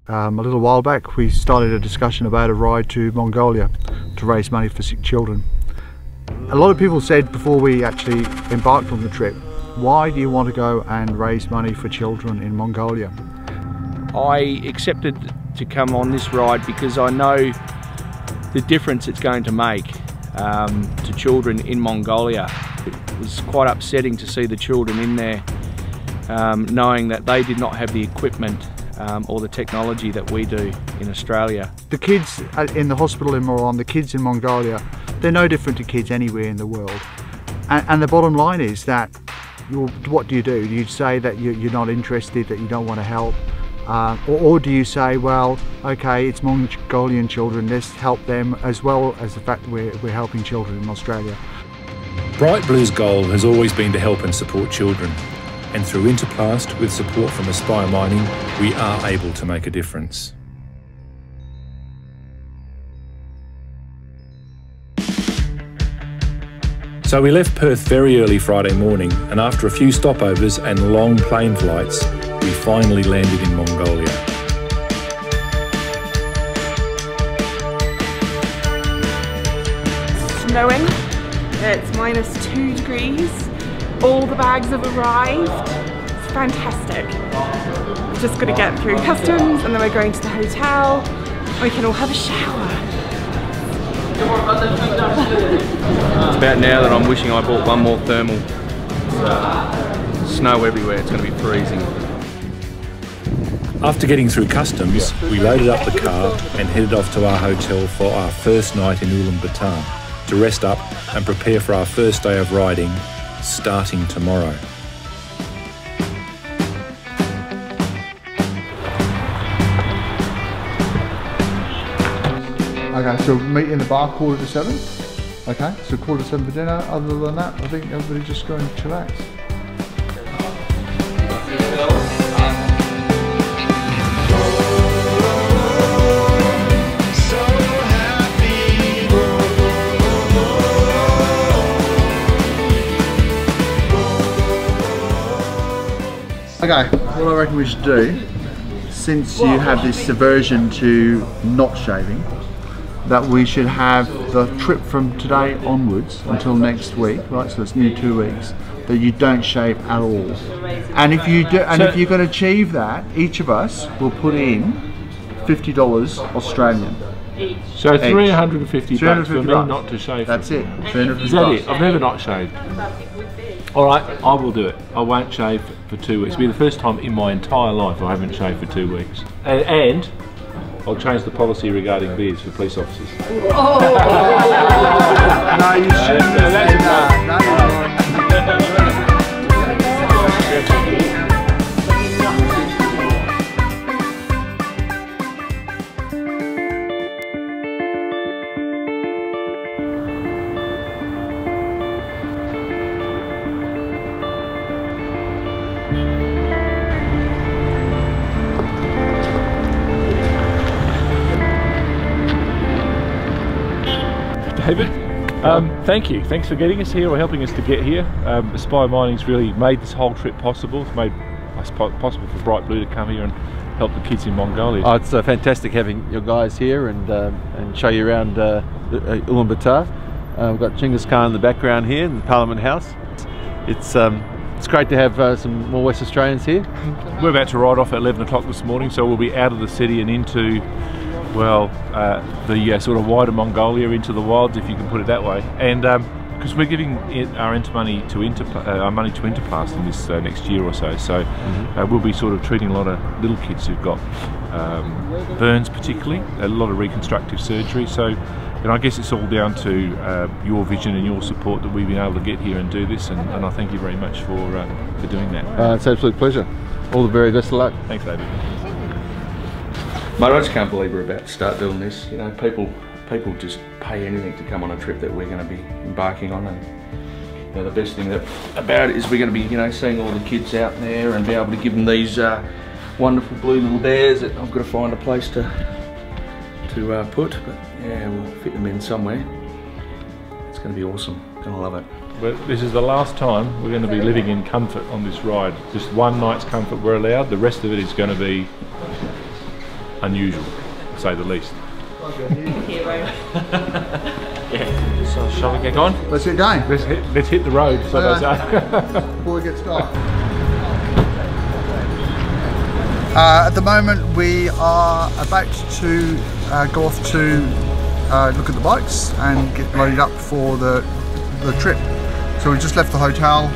a little while back we started a discussion about a ride to Mongolia to raise money for sick children. A lot of people said before we actually embarked on the trip, why do you want to go and raise money for children in Mongolia? I accepted to come on this ride because I know the difference it's going to make to children in Mongolia. It was quite upsetting to see the children in there knowing that they did not have the equipment or the technology that we do in Australia. The kids in the hospital in Moron, the kids in Mongolia, they're no different to kids anywhere in the world. And the bottom line is that, what do? You say that you're not interested, that you don't want to help? Or do you say, well, okay, it's Mongolian children, let's help them, as well as the fact that we're helping children in Australia? Bright Blue's goal has always been to help and support children. And through Interplast, with support from Aspire Mining, we are able to make a difference. So we left Perth very early Friday morning, and after a few stopovers and long plane flights, we finally landed in Mongolia. Snowing, it's -2 degrees, all the bags have arrived, it's fantastic. We've just got to get through customs and then we're going to the hotel, we can all have a shower. It's about now that I'm wishing I bought one more thermal. Snow everywhere, it's going to be freezing. After getting through customs, we loaded up the car and headed off to our hotel for our first night in Ulaanbaatar to rest up and prepare for our first day of riding, starting tomorrow. Okay, so meet in the bar 6:45. Okay, so 6:45 for dinner. Other than that, I think everybody's just going to chillax. Okay, what I reckon we should do, since you have this aversion to not shaving, that we should have the trip from today onwards until next week, right? So it's near 2 weeks, that you don't shave at all. And if you do, and if you can achieve that, each of us will put in $50 Australian. So 350 bucks for me bucks. not to shave. That's it. 350 Is that bucks. it? I've never not shaved. All right, I will do it. I won't shave for 2 weeks. It'll be the first time in my entire life I haven't shaved for 2 weeks. And I'll change the policy regarding beards for police officers. Oh. No, you shouldn't say that. David, thank you. Thanks for getting us here or helping us to get here. Aspire Mining's really made this whole trip possible. It's made it possible for Bright Blue to come here and help the kids in Mongolia. Oh, it's fantastic having your guys here and show you around Ulaanbaatar. We've got Genghis Khan in the background here in the Parliament House. It's great to have some more West Australians here. We're about to ride off at 11 o'clock this morning, so we'll be out of the city and into, well, the sort of wider Mongolia, into the wilds, if you can put it that way. And because we're giving our money to Interplast in this next year or so, we'll be sort of treating a lot of little kids who've got burns, particularly a lot of reconstructive surgery. So, and I guess it's all down to your vision and your support that we've been able to get here and do this, and I thank you very much for doing that. It's an absolute pleasure. All the very best of luck. Thanks, David. Mate, I just can't believe we're about to start doing this. You know, people just pay anything to come on a trip that we're going to be embarking on, and you know, the best thing about it is we're going to be, you know, seeing all the kids out there and be able to give them these wonderful blue little bears that I've got to find a place to put, but yeah, we'll fit them in somewhere. It's going to be awesome. Gonna love it. But this is the last time we're going to be living in comfort on this ride. Just one night's comfort we're allowed. The rest of it is going to be unusual, to say the least. Yeah. So shall we get going? Let's get going. Let's hit the road, so they say. Before we get started. At the moment we are about to go off to look at the bikes and get loaded up for the trip. So we just left the hotel,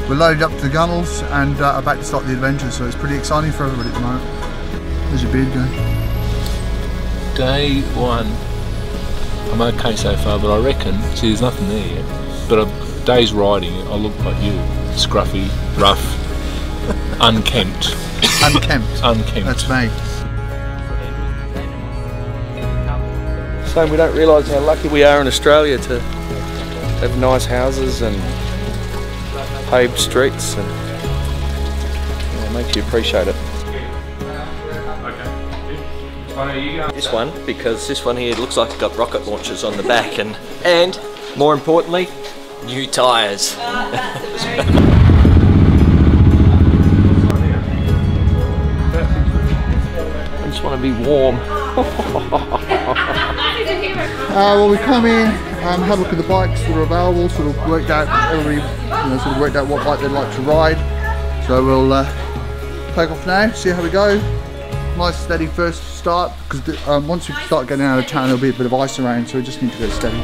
we're loaded up to the gunnels and about to start the adventure, so it's pretty exciting for everybody at the moment. How's your beard going? Day one, I'm okay so far, but I reckon, see there's nothing there yet, but a day's riding, I look like you, scruffy, rough, unkempt. Unkempt. Unkempt. That's me. So we don't realise how lucky we are in Australia to have nice houses and paved streets, and it makes you appreciate it. This one, because this one here looks like it's got rocket launchers on the back, and more importantly, new tyres. I just want to be warm. Well, we come in, had a look at the bikes that are available, sort of worked out, everybody, sort of worked out what bike they'd like to ride. So we'll take off now, see how we go. Nice steady first start, because once we start getting out of town there'll be a bit of ice around, so we just need to go steady.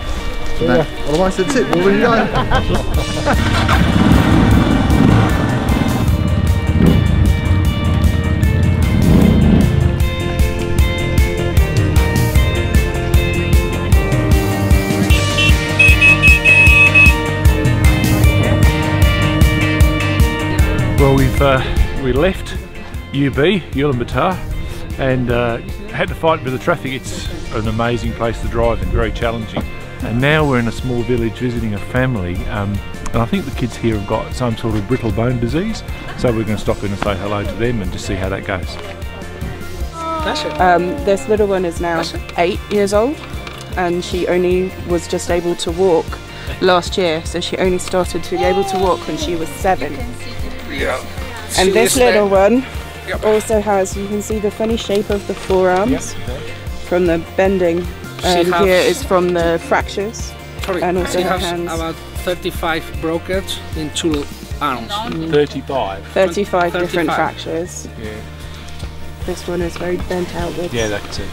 Yeah. Otherwise that's it, we're ready to go. Well, we left Ulaanbaatar, and had to fight with the traffic. It's an amazing place to drive and very challenging. And now we're in a small village visiting a family, and I think the kids here have got some sort of brittle bone disease, so we're going to stop in and say hello to them and just see how that goes. This little one is now 8 years old, and she only was just able to walk last year, so she only started to be able to walk when she was 7. Yeah. And this little one also has, you can see the funny shape of the forearms from the bending. Here is from the fractures. And also her hands. About 35 brokers in 2 arms. 35? 35 different fractures. Yeah. This one is very bent outwards. Yeah, that's it.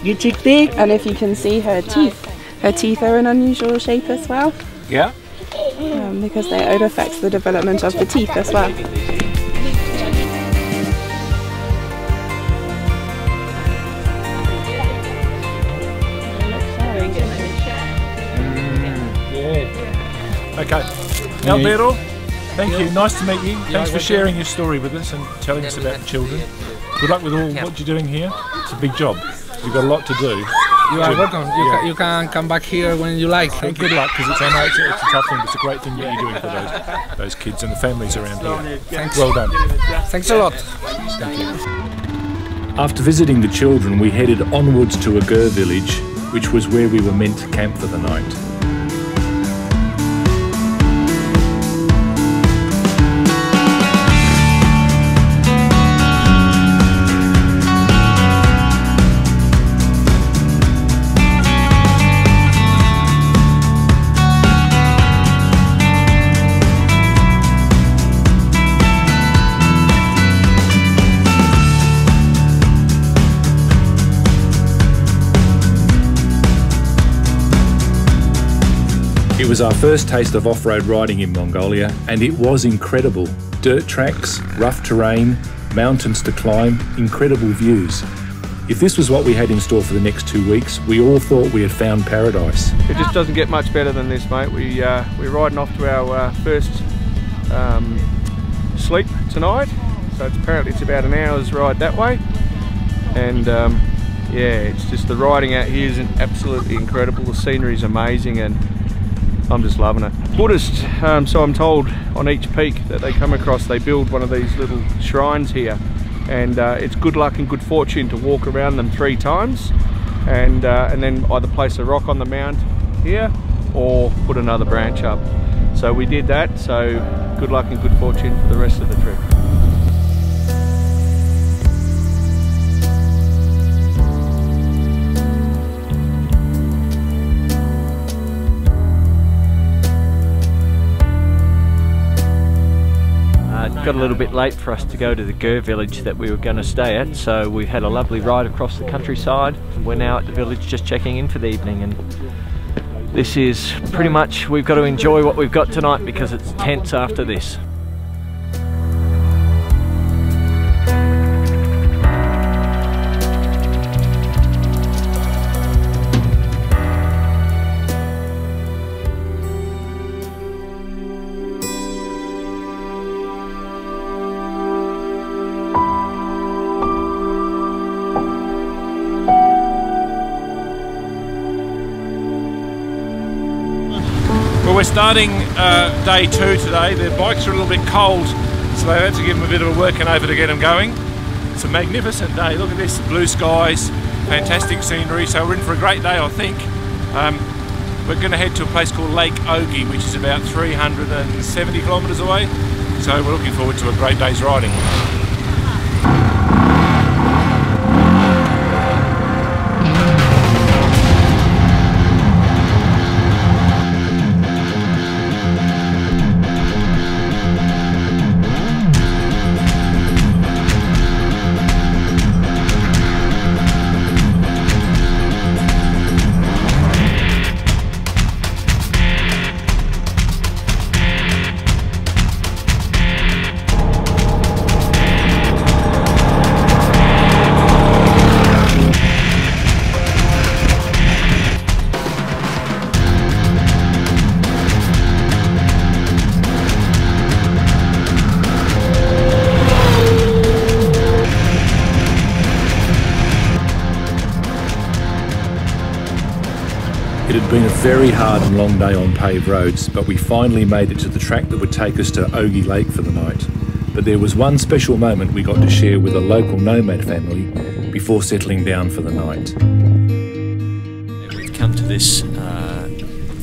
You chick big. And if you can see her teeth are an unusual shape as well. Yeah. Because it affects the development of the teeth as well. Okay. Alberto, thank you. Nice to meet you. Thanks for sharing your story with us and telling us about the children. Good luck with all what you're doing here. It's a big job. You've got a lot to do. You are welcome. You can come back here when you like. Good luck, because I know it's a tough thing, but it's a great thing that you're doing for those kids and the families around here. Thanks. Well done. Thanks a lot. Thank you. After visiting the children, we headed onwards to a Gur village, which was where we were meant to camp for the night. It was our first taste of off-road riding in Mongolia, and it was incredible. Dirt tracks, rough terrain, mountains to climb, incredible views. If this was what we had in store for the next 2 weeks, we all thought we had found paradise. It just doesn't get much better than this, mate. We're riding off to our first sleep tonight. So apparently it's about an hour's ride that way. And yeah, it's just the riding out here is absolutely incredible. The scenery is amazing, and I'm just loving it. Buddhist, so I'm told, on each peak that they come across, they build one of these little shrines here, and it's good luck and good fortune to walk around them 3 times, and then either place a rock on the mount here or put another branch up. So we did that, so good luck and good fortune for the rest of the trip. It got a little bit late for us to go to the Gur village that we were going to stay at, so we had a lovely ride across the countryside. We're now at the village just checking in for the evening, and this is pretty much, we've got to enjoy what we've got tonight because it's tense after this. Well, we're starting day 2 today. Their bikes are a little bit cold, so they had to give them a bit of a working over to get them going. It's a magnificent day. Look at this, blue skies, fantastic scenery, so we're in for a great day, I think. We're going to head to a place called Lake Ogie, which is about 370 kilometres away, so we're looking forward to a great day's riding. It had been a very hard and long day on paved roads, but we finally made it to the track that would take us to Ogie Lake for the night. But there was one special moment we got to share with a local nomad family before settling down for the night. We've come to this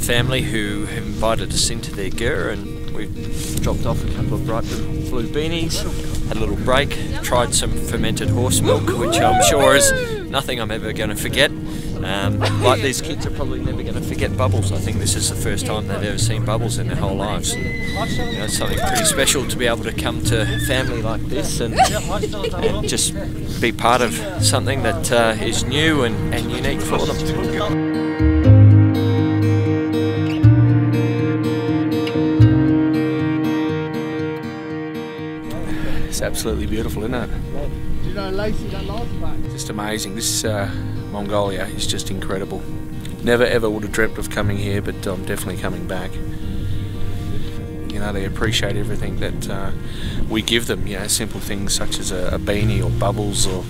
family who have invited us into their gur, and we've dropped off a couple of bright blue beanies, had a little break, tried some fermented horse milk, which I'm sure is nothing I'm ever going to forget. Like these kids are probably never going to forget bubbles. I think this is the first time they've ever seen bubbles in their whole lives. And, you know, it's something pretty special to be able to come to a family like this and just be part of something that is new and unique for them. It's absolutely beautiful, isn't it? Just amazing. This Mongolia is just incredible. Never ever would have dreamt of coming here, but I'm definitely coming back. You know, they appreciate everything that we give them. You know, simple things such as a beanie or bubbles, or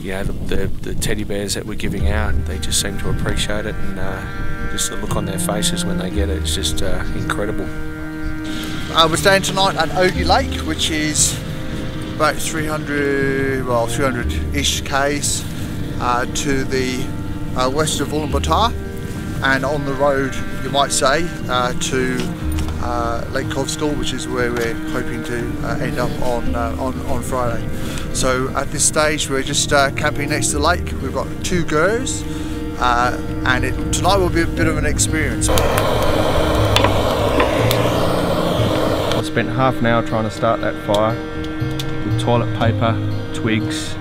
you know, the teddy bears that we're giving out. They just seem to appreciate it, and just the look on their faces when they get it, it's just incredible. We're staying tonight at Ogie Lake, which is about 300-ish k's to the west of Ulaanbaatar, and on the road, you might say, to Lake Kovskol, which is where we're hoping to end up on Friday. So at this stage, we're just camping next to the lake. We've got 2 gurs, and tonight will be a bit of an experience. I spent half an hour trying to start that fire with toilet paper, twigs,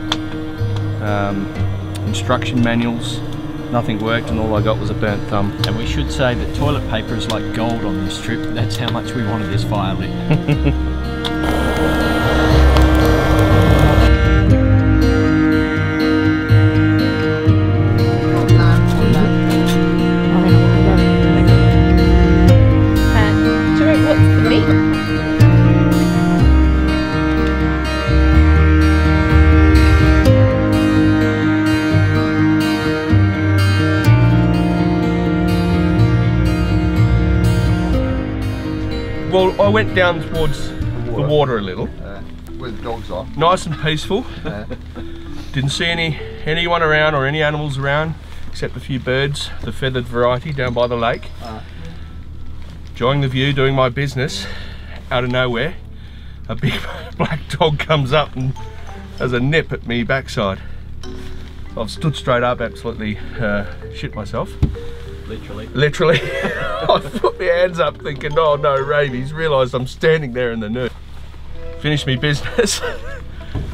instruction manuals. Nothing worked, and all I got was a burnt thumb. And we should say that toilet paper is like gold on this trip. That's how much we wanted this fire lit. Well, I went down towards the water a little. Where the dogs are. Nice and peaceful. Didn't see anyone around or any animals around, except a few birds, the feathered variety, down by the lake. enjoying the view, doing my business. Out of nowhere, a big black dog comes up and has a nip at me backside. I've stood straight up, absolutely shit myself. Literally. I put my hands up thinking, oh no, rabies. Realised I'm standing there in the nurse. Finished me business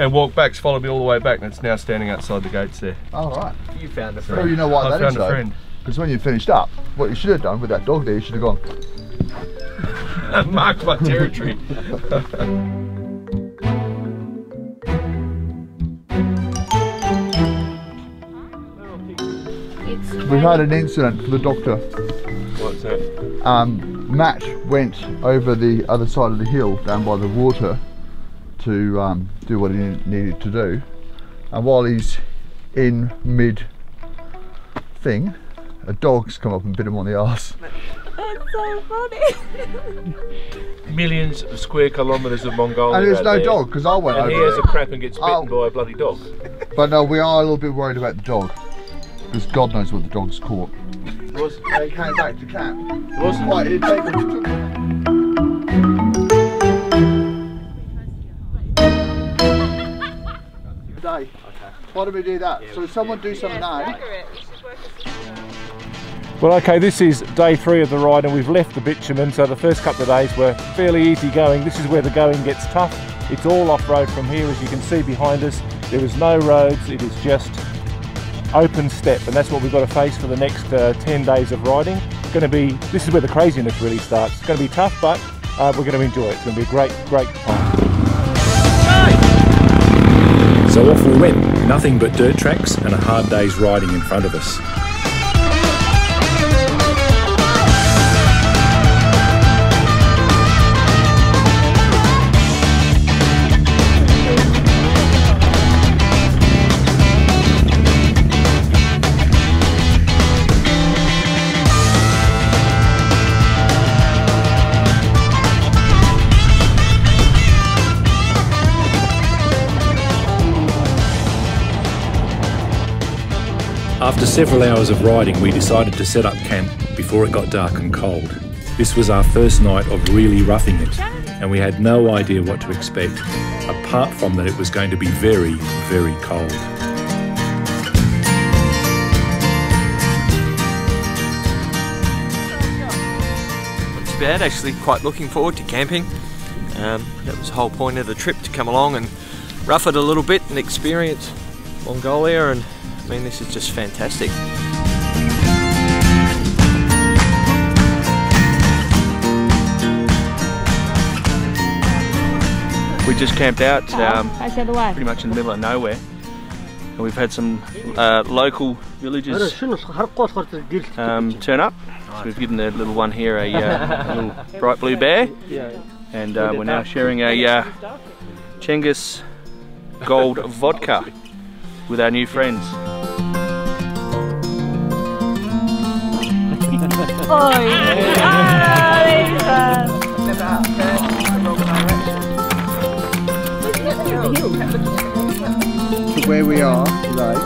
and walked back, followed me all the way back, and it's now standing outside the gates there. Oh, right. You found a friend. So you know why I that found is a though? friend. Because when you finished up, what you should have done with that dog there, you should have gone. Marked my territory. We had an incident for the doctor. What's that? Matt went over the other side of the hill down by the water to do what he needed to do, and while he's in mid thing, a dog's come up and bit him on the arse. It's so funny. Millions of square kilometres of Mongolia. And there's out no there, dog, because I went and over he has a there. crap and gets bitten by a bloody dog. But no, we are a little bit worried about the dog, because God knows what the dog's caught. They came back to camp. It wasn't quite irritating. Day. Why do we do that? So someone do something now. Well, okay, this is day 3 of the ride, and we've left the bitumen, so the first couple of days were fairly easy going. This is where the going gets tough. It's all off-road from here, as you can see behind us. There is no roads, it is just open steppe, and that's what we've got to face for the next 10 days of riding. This is where the craziness really starts. It's going to be tough, but we're going to enjoy it. It's going to be a great time. So off we went, nothing but dirt tracks and a hard day's riding in front of us. After several hours of riding, we decided to set up camp before it got dark and cold. This was our first night of really roughing it, and we had no idea what to expect, apart from that it was going to be very, very cold. Not too bad, actually quite looking forward to camping. That was the whole point of the trip, to come along and rough it a little bit and experience Mongolia, and I mean, this is just fantastic. We just camped out pretty much in the middle of nowhere, and we've had some local villagers turn up. So we've given the little one here a little bright blue bear, and we're now sharing a Cengiz Gold vodka with our new friends. To where we are today.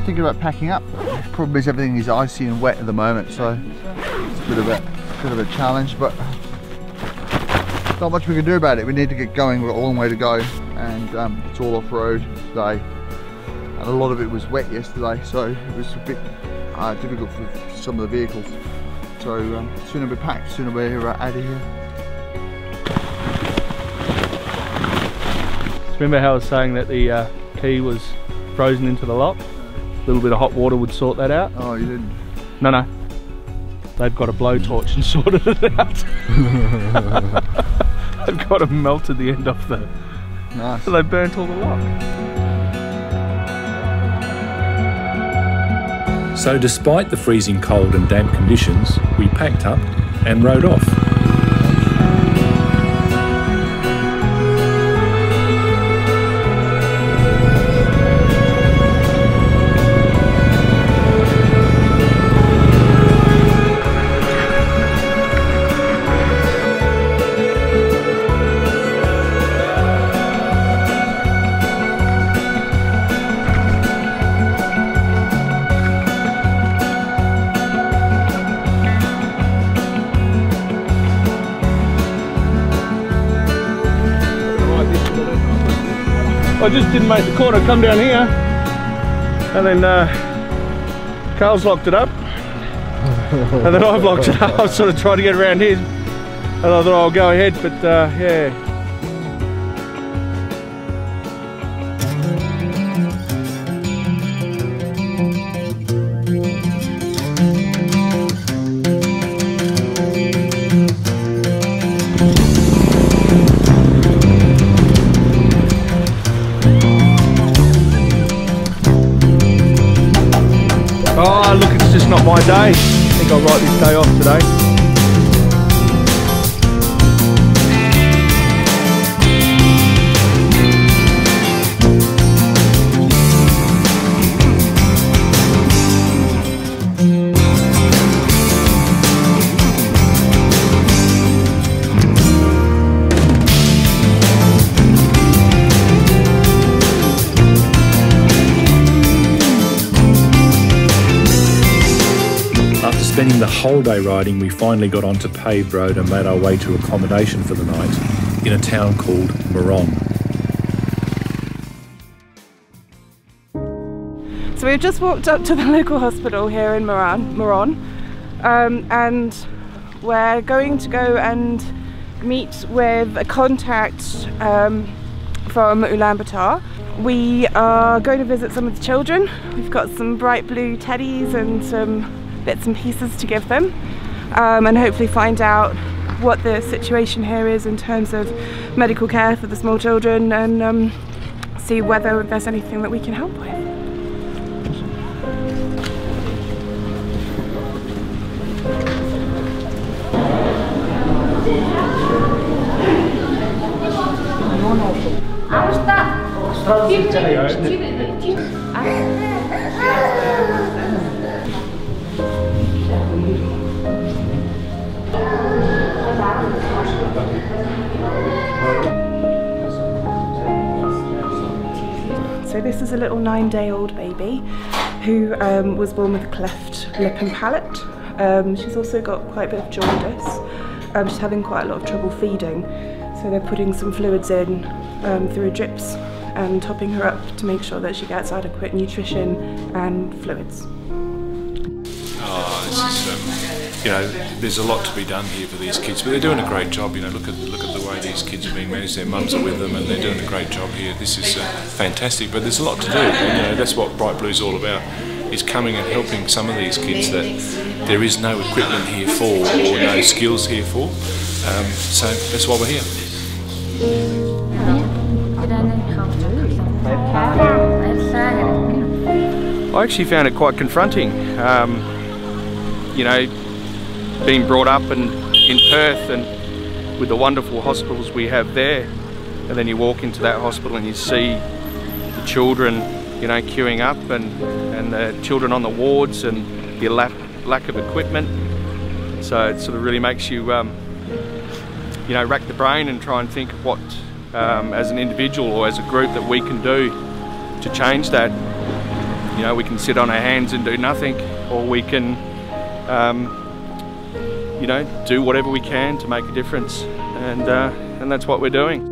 Thinking about packing up. The problem is everything is icy and wet at the moment, so it's a bit of a challenge, but not much we can do about it. We need to get going. We've got a long way to go, and it's all off-road today, and a lot of it was wet yesterday, so it was a bit difficult for some of the vehicles. So sooner we're packed, sooner we're out of here. Remember how I was saying that the key was frozen into the lock? A little bit of hot water would sort that out. Oh, you didn't? No. They've got a blowtorch and sorted it out. They've got and melted the end off the... Nice. So they burnt all the lock. So despite the freezing cold and damp conditions, we packed up and rode off. I just didn't make the corner, come down here, and then Carl's locked it up, and then I've locked it up. I was sort of trying to get around his, and I thought I'll go ahead, but yeah. Oh look, it's just not my day. I think I'll write this day off today. Spending the whole day riding, we finally got onto paved road and made our way to accommodation for the night in a town called Moron. So we've just walked up to the local hospital here in Moron, and we're going to go and meet with a contact from Ulaanbaatar. We are going to visit some of the children. We've got some bright blue teddies and some bits and pieces to give them, and hopefully find out what the situation here is in terms of medical care for the small children, and see whether there's anything that we can help with. So this is a little 9-day-old baby who was born with a cleft lip and palate. She's also got quite a bit of jaundice. She's having quite a lot of trouble feeding, so they're putting some fluids in through drips and topping her up to make sure that she gets adequate nutrition and fluids. Oh, this is, you know, there's a lot to be done here for these kids, but they're doing a great job. You know, look at the way these kids are being managed. Their mums are with them, and they're doing a great job here. This is fantastic, but there's a lot to do, and you know that's what Bright Blue's all about. Is coming and helping some of these kids that there is no equipment here for or no skills here for. So that's why we're here. I actually found it quite confronting, you know, being brought up in Perth and with the wonderful hospitals we have there, and then you walk into that hospital and you see the children, you know, queuing up, and the children on the wards, and the lack of equipment. So it sort of really makes you, you know, rack the brain and try and think what, as an individual or as a group, that we can do to change that. You know, we can sit on our hands and do nothing, or we can, you know, do whatever we can to make a difference, and that's what we're doing.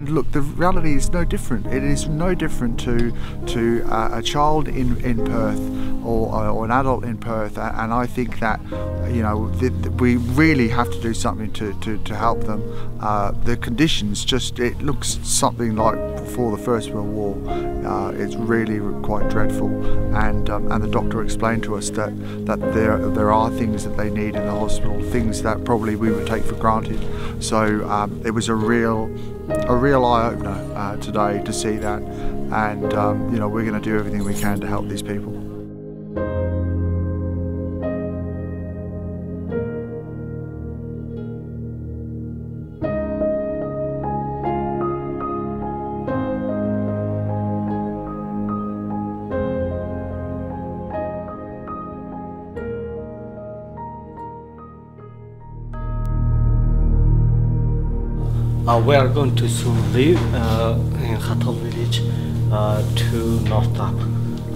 Look, the reality is no different. It is no different to a child in Perth or an adult in Perth, and I think that, you know, we really have to do something to help them. The conditions it looks something like before the First World War. It's really quite dreadful, and the doctor explained to us that there are things that they need in the hospital, things that probably we would take for granted. So it was a real eye-opener today to see that, and you know, we're going to do everything we can to help these people. We are going to soon leave in Khatal village to north up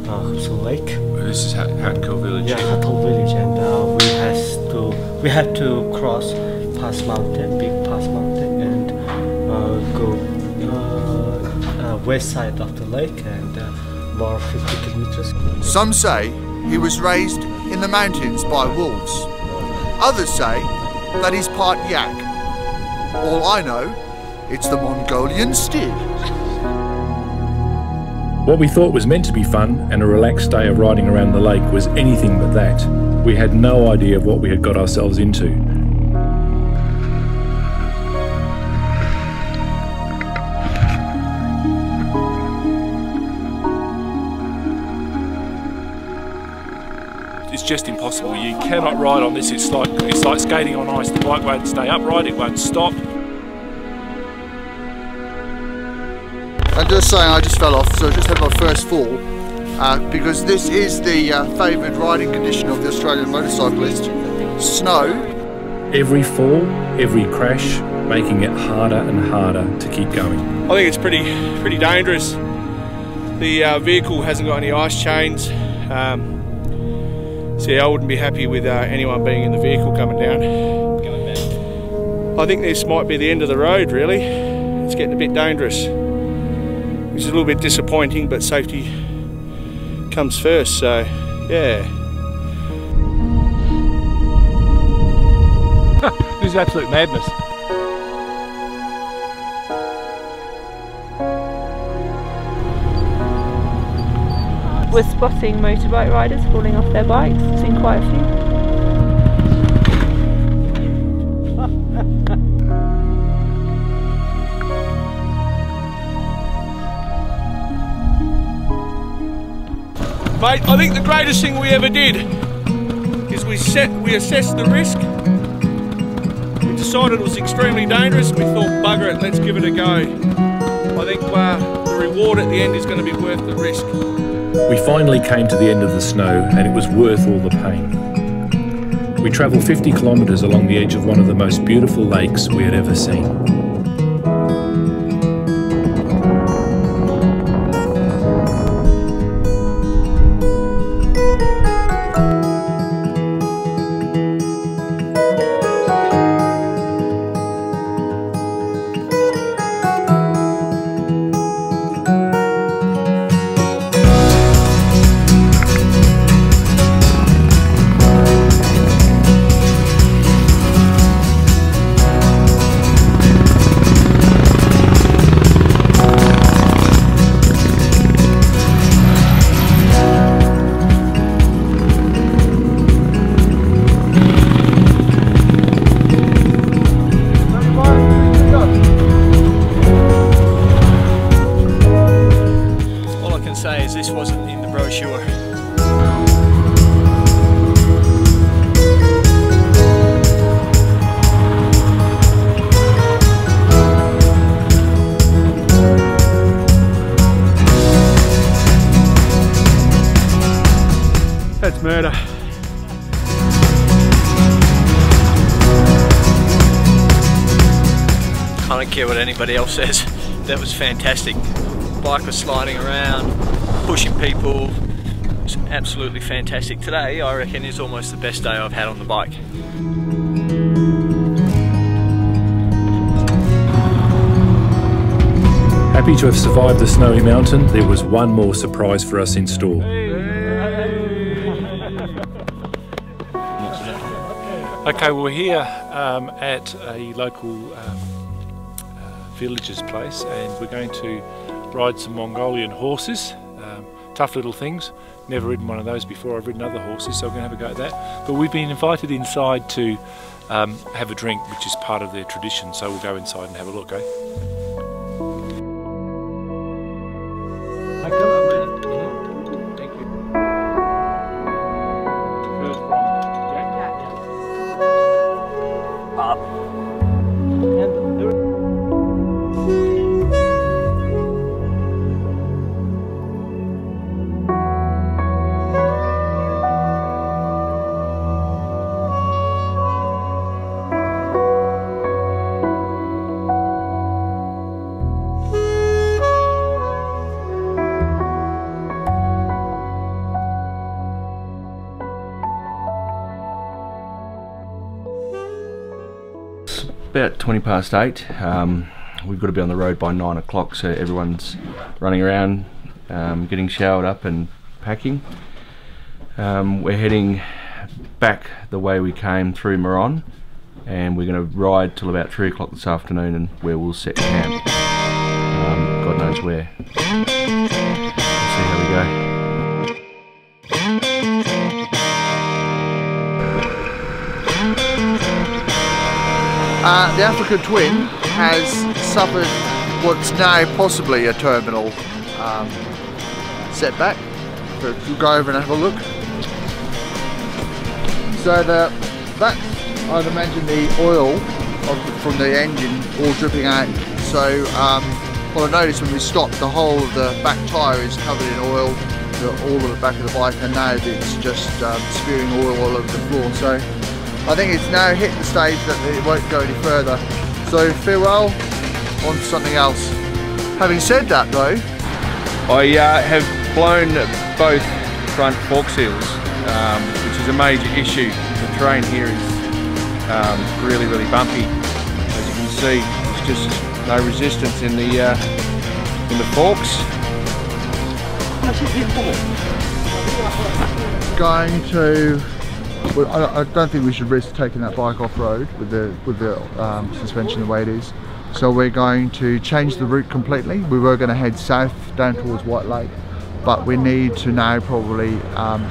Hubsul Lake. This is Hatko village? Yeah, Khatal village, and we have to cross Pass Mountain, Big Pass Mountain, and go west side of the lake and about 50 kilometers. Some say he was raised in the mountains by wolves. Others say that he's part yak. All I know, it's the Mongolian steed. What we thought was meant to be fun and a relaxed day of riding around the lake was anything but that. We had no idea of what we had got ourselves into. It's just impossible. You cannot ride on this. It's like skating on ice. The bike won't stay upright. It won't stop. I'm just saying, I just fell off, so I just had my first fall, because this is the favoured riding condition of the Australian motorcyclist: snow. Every fall, every crash, making it harder and harder to keep going. I think it's pretty dangerous. The vehicle hasn't got any ice chains, so yeah, I wouldn't be happy with anyone being in the vehicle coming down. I think this might be the end of the road, really. It's getting a bit dangerous, which is a little bit disappointing, but safety comes first, so yeah. This is absolute madness. We're spotting motorbike riders falling off their bikes. Seen quite a few. Mate, I think the greatest thing we ever did is we assessed the risk. We decided it was extremely dangerous. We thought, bugger it, let's give it a go. I think the reward at the end is going to be worth the risk. We finally came to the end of the snow, and it was worth all the pain. We travelled 50 kilometres along the edge of one of the most beautiful lakes we had ever seen. This wasn't in the brochure. That's murder. I don't care what anybody else says. That was fantastic. The bike was sliding around, pushing people. It's absolutely fantastic. Today, I reckon, is almost the best day I've had on the bike. Happy to have survived the snowy mountain, there was one more surprise for us in store. Okay, well, we're here at a local village's place, and we're going to ride some Mongolian horses. Tough little things. Never ridden one of those before. I've ridden other horses, so we're going to have a go at that. But we've been invited inside to have a drink, which is part of their tradition, so we'll go inside and have a look, eh? About 20 past 8. We've got to be on the road by 9 o'clock, so everyone's running around, getting showered up and packing. We're heading back the way we came through Moron, and we're going to ride till about 3 o'clock this afternoon, and where we'll set camp. God knows where. Let's see how we go. The African Twin has suffered what's now possibly a terminal setback. So we'll go over and have a look. So that's, I'd imagine, the oil from the engine all dripping out. So what I noticed when we stopped, the whole of the back tyre is covered in oil, all of the back of the bike, and now it's just spewing oil all over the floor. So I think it's now hit the stage that it won't go any further. So farewell, on to something else. Having said that though, I have blown both front fork seals, which is a major issue. The terrain here is really bumpy. As you can see, there's just no resistance in the forks. going to. Well, I don't think we should risk taking that bike off-road with the suspension the way it is. So we're going to change the route completely. We were going to head south down towards White Lake, but we need to now probably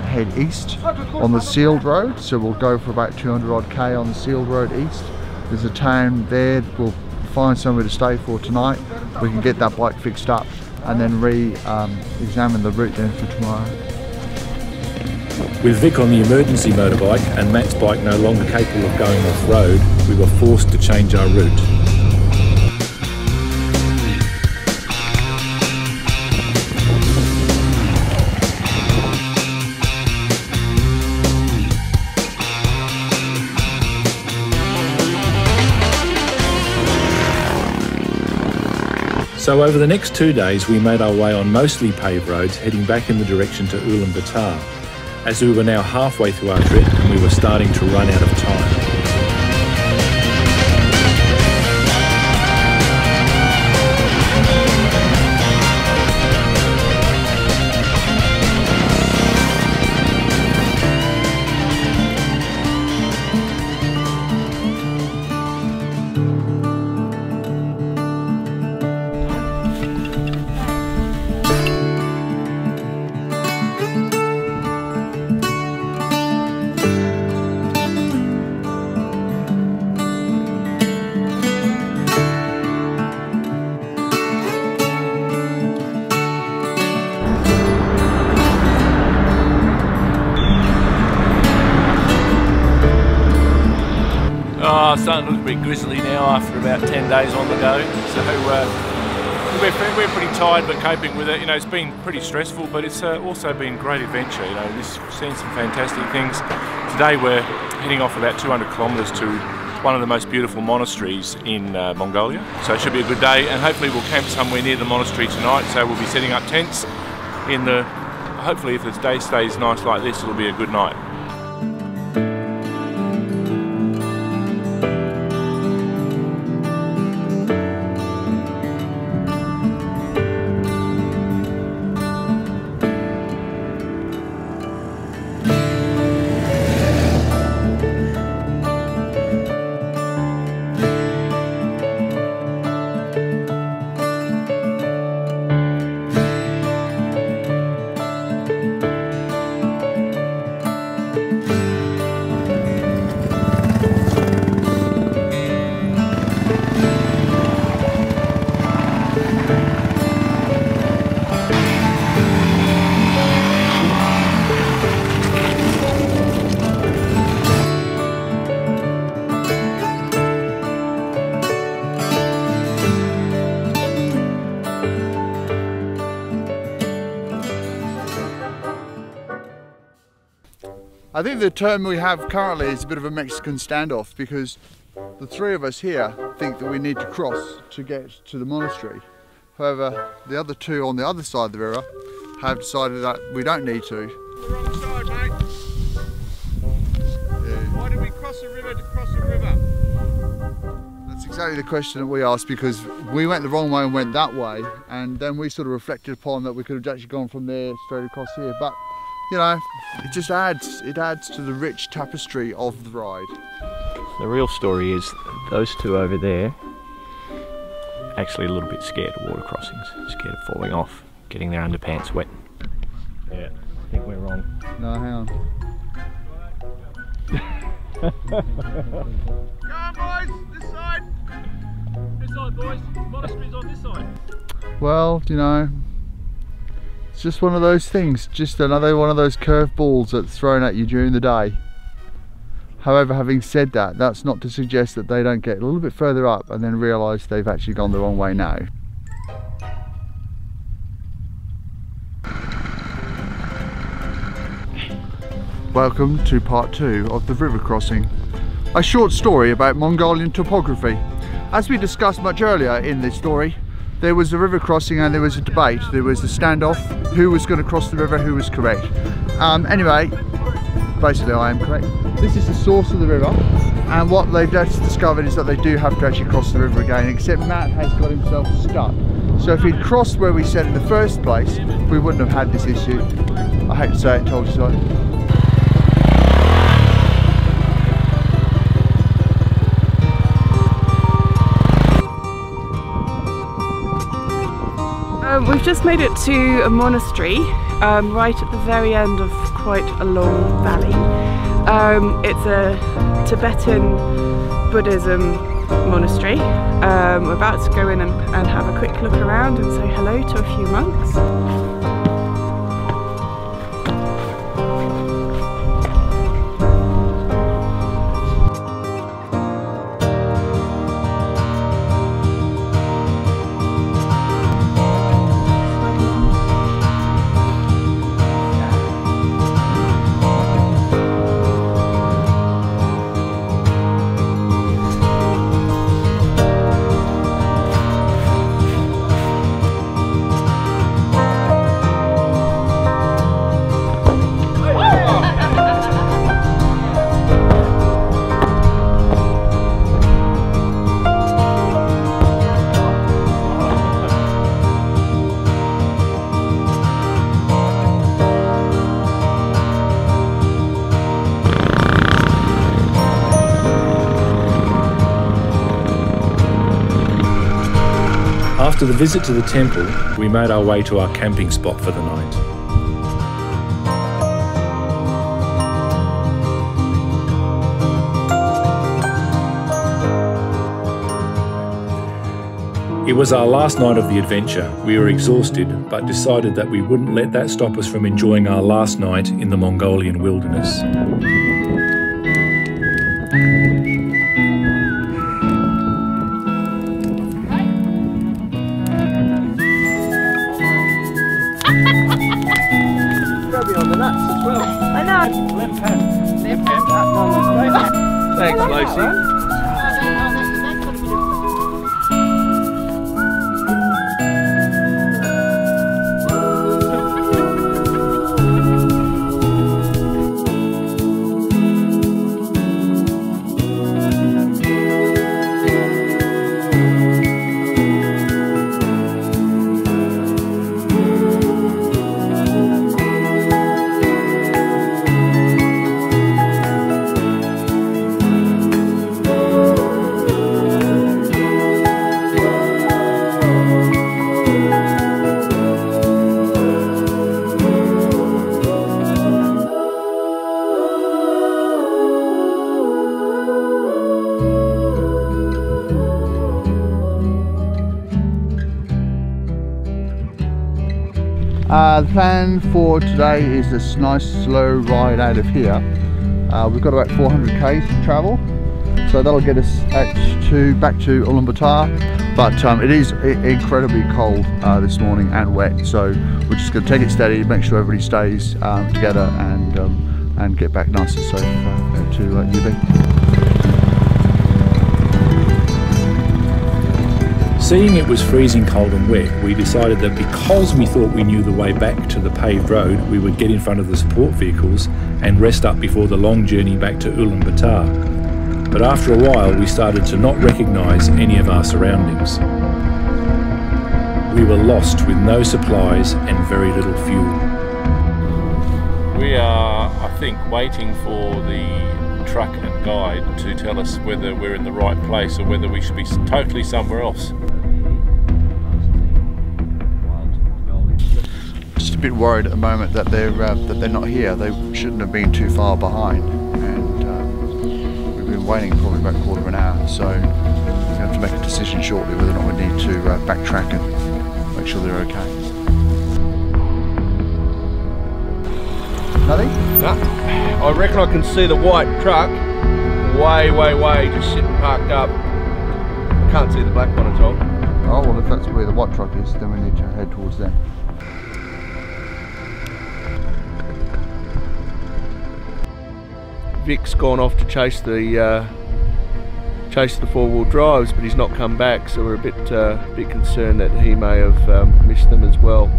head east on the sealed road. So we'll go for about 200 odd K on the sealed road east. There's a town there. We'll find somewhere to stay for tonight. We can get that bike fixed up and then examine the route then for tomorrow. With Vic on the emergency motorbike and Matt's bike no longer capable of going off-road, we were forced to change our route. So over the next 2 days we made our way on mostly paved roads heading back in the direction to Ulaanbaatar, as we were now halfway through our trip and we were starting to run out of time. Starting to look a bit grizzly now after about 10 days on the go, so we're pretty tired but coping with it. You know, it's been pretty stressful, but it's also been a great adventure. You know, we've seen some fantastic things. Today we're heading off about 200 kilometres to one of the most beautiful monasteries in Mongolia, so it should be a good day, and hopefully we'll camp somewhere near the monastery tonight. So we'll be setting up tents in the, hopefully if the day stays nice like this, it'll be a good night. I think the term we have currently is a bit of a Mexican standoff, because the three of us here think that we need to cross to get to the monastery. However, the other two on the other side of the river have decided that we don't need to. The wrong side, mate. Yeah. Why did we cross the river to cross the river? That's exactly the question that we asked, because we went the wrong way and went that way, and then we sort of reflected upon that we could have actually gone from there straight across here. But you know, it just adds to the rich tapestry of the ride. The real story is those two over there actually a little bit scared of water crossings, scared of falling off, getting their underpants wet. Yeah, I think we're wrong. No, hang on. Come on, boys, this side. This side, boys. Monastery's on this side. Well, you know, it's just one of those things, just another one of those curved balls that's thrown at you during the day. However, having said that, that's not to suggest that they don't get a little bit further up and then realise they've actually gone the wrong way now. Welcome to part 2 of the river crossing. A short story about Mongolian topography. As we discussed much earlier in this story, there was a river crossing and there was a debate. There was a standoff, who was going to cross the river, who was correct. Anyway, basically I am correct. This is the source of the river, and what they've just discovered is that they do have to actually cross the river again, except Matt has got himself stuck. So if he'd crossed where we said in the first place, we wouldn't have had this issue. I hate to say it, told you so. We've just made it to a monastery, right at the very end of quite a long valley. It's a Tibetan Buddhism monastery. We're about to go in and have a quick look around and say hello to a few monks. After the visit to the temple, we made our way to our camping spot for the night. It was our last night of the adventure. We were exhausted, but decided that we wouldn't let that stop us from enjoying our last night in the Mongolian wilderness. Thanks, Lacey. The plan for today is this nice slow ride out of here. We've got about 400 k's to travel, so that'll get us back to Ulaanbaatar. But it is incredibly cold this morning and wet, so we're just going to take it steady, make sure everybody stays together, and and get back nice and safe to UB. Seeing it was freezing cold and wet, we decided that because we thought we knew the way back to the paved road, we would get in front of the support vehicles and rest up before the long journey back to Ulaanbaatar. But after a while, we started to not recognise any of our surroundings. We were lost with no supplies and very little fuel. We are, I think, waiting for the truck and guide to tell us whether we're in the right place or whether we should be totally somewhere else. Just a bit worried at the moment that they're not here. They shouldn't have been too far behind, and we've been waiting probably about a quarter of an hour. So we're going to have to make a decision shortly whether or not we need to backtrack and make sure they're okay. Nothing? No. I reckon I can see the white truck way just sitting parked up. I can't see the black one at all. Oh well, if that's where the white truck is, then we need to head towards them. Vic's gone off to chase the four-wheel drives, but he's not come back, so we're a bit concerned that he may have missed them as well.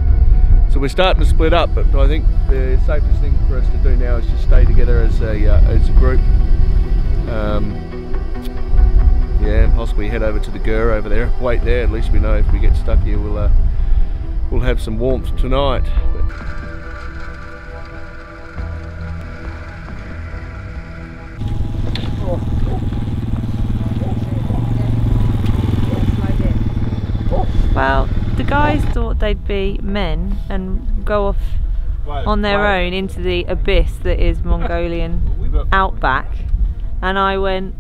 So we're starting to split up, but I think the safest thing for us to do now is just stay together as a group. Yeah, and possibly head over to the Gur over there. Wait there. At least we know if we get stuck here, we'll have some warmth tonight. Well, the guys thought they'd be men and go off on their own into the abyss that is Mongolian outback, and I went,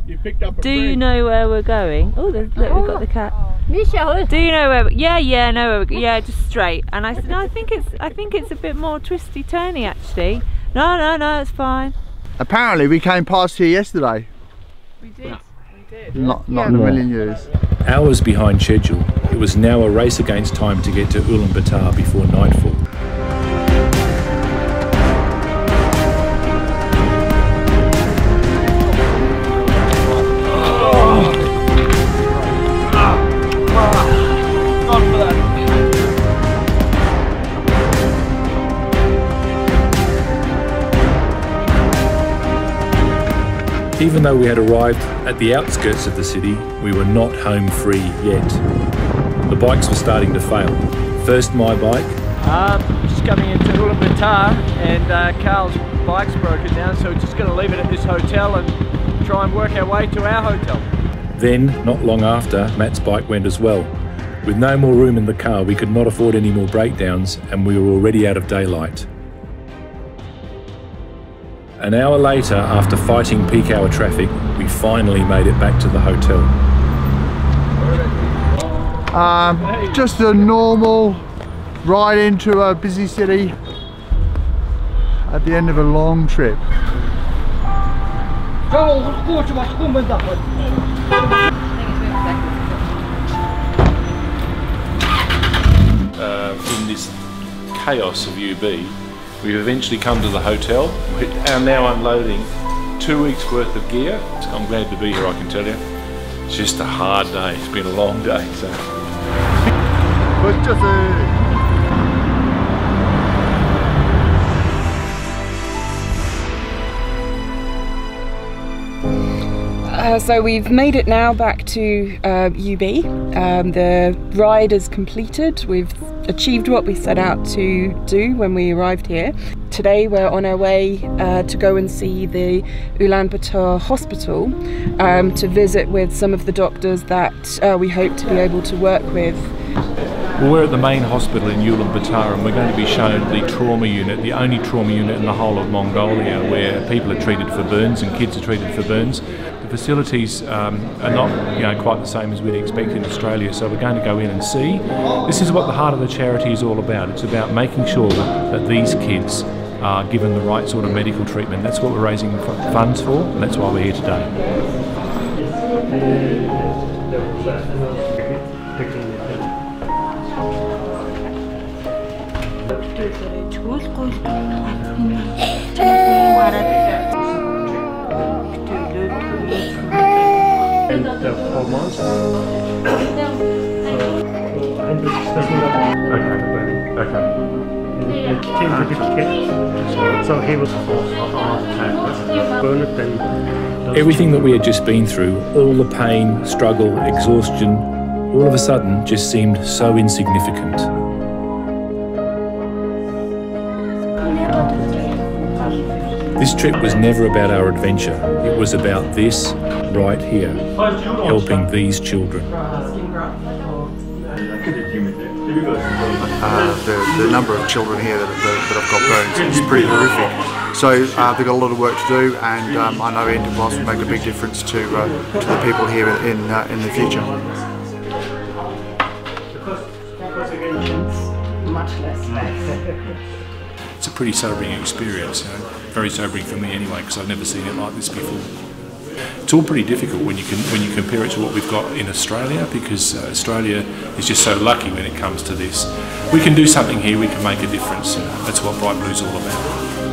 do you know where we're going? Oh, look, we've got the cat. Do you know where? Yeah, know where we're going. Yeah, just straight. And I said, no, I think it's a bit more twisty turny actually. No, it's fine. Apparently we came past here yesterday. We did. Not in a million years. Hours behind schedule, it was now a race against time to get to Ulaanbaatar before nightfall. Even though we had arrived at the outskirts of the city, we were not home free yet. The bikes were starting to fail. First my bike. Just coming into Ulaanbaatar, and Carl's bike's broken down, so we're just going to leave it at this hotel and try and work our way to our hotel. Then, not long after, Matt's bike went as well. With no more room in the car, we could not afford any more breakdowns, and we were already out of daylight. An hour later, after fighting peak hour traffic, we finally made it back to the hotel. Just a normal ride into a busy city at the end of a long trip. In this chaos of UB, we've eventually come to the hotel. We are now unloading 2 weeks worth of gear. I'm glad to be here, I can tell you. It's just a hard day. It's been a long day. So. So we've made it now back to UB. The ride is completed. We've achieved what we set out to do when we arrived here. Today we're on our way to go and see the Ulaanbaatar hospital to visit with some of the doctors that we hope to be able to work with. Well, we're at the main hospital in Ulaanbaatar, and we're going to be shown the trauma unit, the only trauma unit in the whole of Mongolia, where people are treated for burns and kids are treated for burns. The facilities are not, quite the same as we'd expect in Australia, so we're going to go in and see. This is what the heart of the charity is all about. It's about making sure that these kids are given the right sort of medical treatment. That's what we're raising funds for, and that's why we're here today. And 4 months. So he was burned and everything that we had just been through, all the pain, struggle, exhaustion, all of a sudden just seemed so insignificant. This trip was never about our adventure. It was about this right here, helping these children. The number of children here that have got burns is pretty horrific. So they've got a lot of work to do, and I know Inaugural will make a big difference to the people here in the future. It's a pretty sobering experience, you know? Very sobering for me anyway, because I've never seen it like this before. It's all pretty difficult when you compare it to what we've got in Australia, because Australia is just so lucky when it comes to this. We can do something here, we can make a difference. That's what Bright Blue's all about.